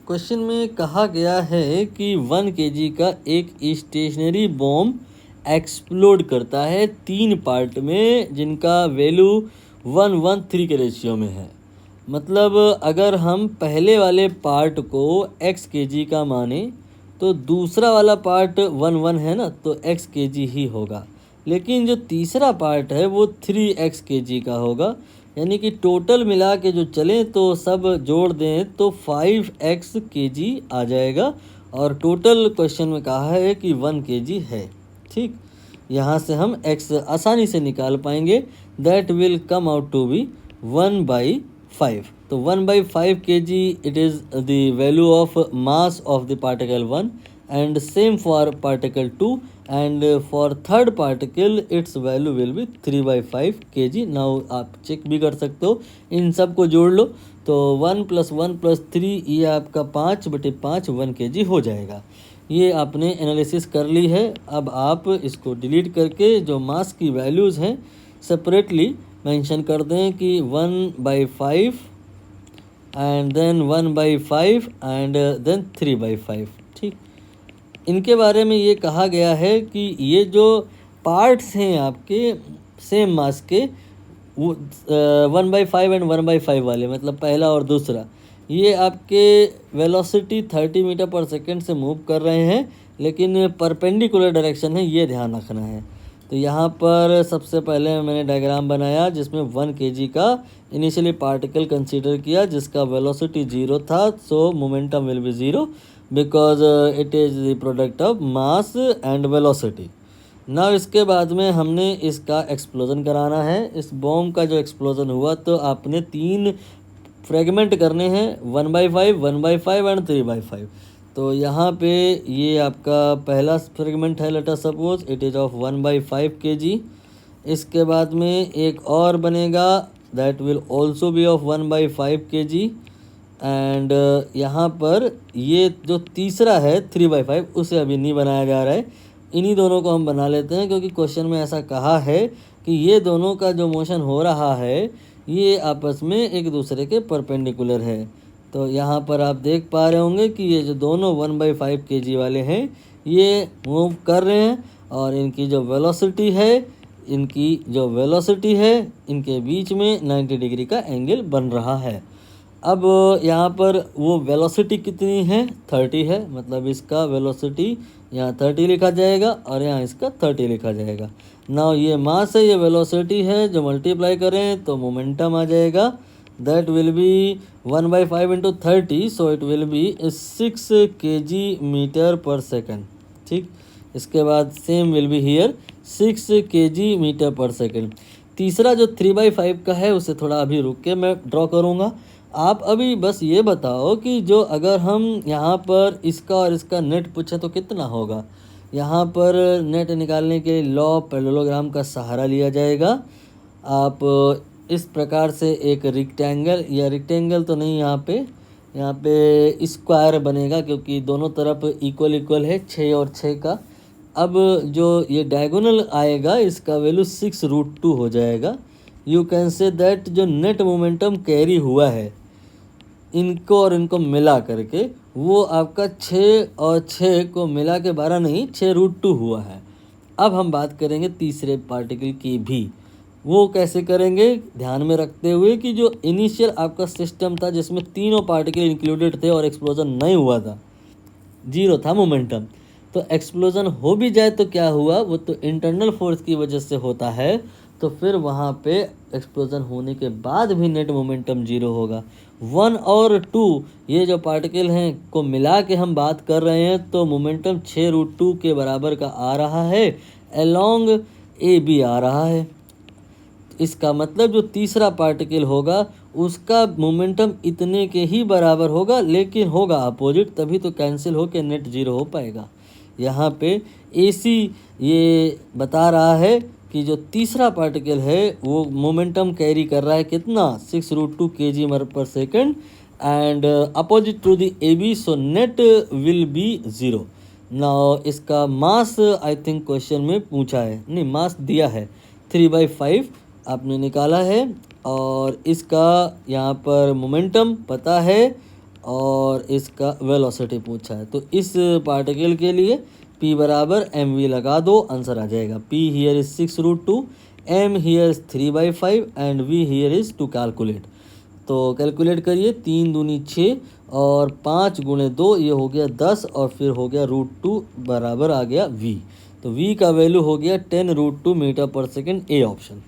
Question में कहा गया है कि 1 केजी का एक स्टेशनरी बॉम्ब एक्सप्लोड करता है 3 पार्ट में जिनका वैल्यू 1:3 के रेशियो में है। मतलब अगर हम पहले वाले पार्ट को x केजी का माने तो दूसरा वाला पार्ट 1:1 है ना, तो x केजी ही होगा। लेकिन जो तीसरा पार्ट है वो 3x केजी का होगा, यानी कि टोटल मिला के जो चलें तो सब जोड़ दें तो 5x केजी आ जाएगा। और टोटल क्वेश्चन में कहा है कि 1 केजी है। ठीक, यहाँ से हम x आसानी से निकाल पाएंगे। That will come out to be 1/5। तो 1/5 kg it is the value of mass of the particle 1, and same for particle 2, and for third particle its value will be 3/5 kg। now आप check भी कर सकते हो, इन सब को जोड़ लो तो 1 + 1 + 3 ये आपका 5/5 1 kg हो जाएगा। ये आपने एनालिसिस कर ली है। अब आप इसको डिलीट करके जो मास की वैल्यूज़ हैं सेपरेटली मेंशन कर दें कि 1/5 एंड देन 1/5 एंड देन 3/5। ठीक, इनके बारे में ये कहा गया है कि ये जो पार्ट्स हैं आपके सेम मास के, वो 1/5 एंड 1/5 वाले, मतलब पहला और दूसरा, ये आपके वेलोसिटी 30 मीटर पर सेकंड से मूव कर रहे हैं, लेकिन परपेंडिकुलर डायरेक्शन है, ये ध्यान रखना है। तो यहाँ पर सबसे पहले मैंने डायग्राम बनाया जिसमें 1 केजी का इनिशियली पार्टिकल कंसीडर किया जिसका वेलोसिटी 0 था, सो momentum will be 0 because it is the product of mass and velocity. ना इसके बाद में हमने इसका एक्सप्लोजन कराना है। इस बॉम्ब का जो एक्सप्लोजन हुआ तो आपने 3 फ्रेगमेंट करने हैं, 1/5, 1/5 एंड 3/5। तो यहाँ पे ये आपका पहला फ्रेगमेंट है, let us suppose it is of 1/5 kg। इसके बाद में एक और बनेगा that will also be of 1/5 kg। And यहाँ पर ये जो तीसरा है 3/5 उसे अभी नहीं बनाया जा रहा है, इन्हीं दोनों को हम बना लेते हैं क्योंकि क्वेश्चन में ऐसा कहा है कि ये दोनों का जो मोशन हो रहा है ये आपस में एक दूसरे के परपेंडिकुलर है। तो यहाँ पर आप देख पा रहे होंगे कि ये जो दोनों 1/5 kg वाले हैं ये मूव कर रहे हैं और इनकी जो वेलोसिटी है इनके बीच में 90 डिग्री का एंगल बन रहा है। अब यहाँ पर वो वेलोसिटी कितनी है, 30 है, मतलब इसका वेलोसिटी यहाँ 30 लिखा जाएगा और यहाँ इसका 30 लिखा जाएगा। नाउ ये मास है, ये वेलोसिटी है, जो मल्टीप्लाई करें तो मोमेंटम आ जाएगा। That will be 1/5 × 30, so it will be 6 kg metre per second. ठीक, इसके बाद same will be here 6 kg metre per second. तीसरा जो 3/5 का है उसे थोड़ा अभी रुक के मैं ड्रॉ करूँगा। आप अभी बस ये बताओ कि जो अगर हम यहाँ पर इसका और इसका नेट पूछें तो कितना होगा। यहाँ पर नेट निकालने के लिए लॉ पैरेललोग्राम का सहारा लिया जाएगा। आप इस प्रकार से एक रेक्टेंगल, या रेक्टेंगल तो नहीं, यहाँ पे स्क्वायर बनेगा क्योंकि दोनों तरफ इक्वल है 6 और 6 का। अब जो ये डायगोनल आएगा इसका वैल्यू 6√2 हो जाएगा। यू कैन से दैट जो नेट मोमेंटम कैरी हुआ है इनको और इनको मिला करके वो आपका 6 और 6 को मिला के 12 नहीं 6√2 हुआ है। अब हम बात करेंगे तीसरे पार्टिकल की भी। वो कैसे करेंगे, ध्यान में रखते हुए कि जो इनिशियल आपका सिस्टम था जिसमें तीनों पार्टिकल इंक्लूडेड थे और एक्सप्लोजन नहीं हुआ था, 0 था मोमेंटम, तो एक्सप्लोजन हो भी जाए तो क्या हुआ, वो तो इंटरनल फोर्स की वजह से होता है, तो फिर वहाँ पे एक्सप्लोजन होने के बाद भी नेट मोमेंटम 0 होगा। 1 और 2 ये जो पार्टिकल हैं को मिला के हम बात कर रहे हैं तो मोमेंटम 6√2 के बराबर का आ रहा है, अलोंग ए बी आ रहा है। इसका मतलब जो तीसरा पार्टिकल होगा उसका मोमेंटम इतने के ही बराबर होगा, लेकिन होगा अपोजिट, तभी तो कैंसिल होकर नेट 0 हो पाएगा। यहाँ पे AC ये बता रहा है कि जो तीसरा पार्टिकल है वो मोमेंटम कैरी कर रहा है कितना, 6√2 kg per second and opposite to the AB, so net will be 0। Now इसका मास आई थिंक क्वेश्चन में पूछा है, नहीं मास दिया है 3/5 आपने निकाला है, और इसका यहाँ पर मोमेंटम पता है और इसका वेलोसिटी पूछा है। तो इस पार्टिकल के लिए p बराबर mv लगा दो, आंसर आ जाएगा। p here is 6√2, m here is 3/5 and v here is to calculate. तो कैलकुलेट करिए, 3 दूनी 6 और 5 गुणे 2 ये हो गया 10 और फिर हो गया √2 बराबर आ गया v। तो v का वैल्यू हो गया 10√2 metre per second, A option.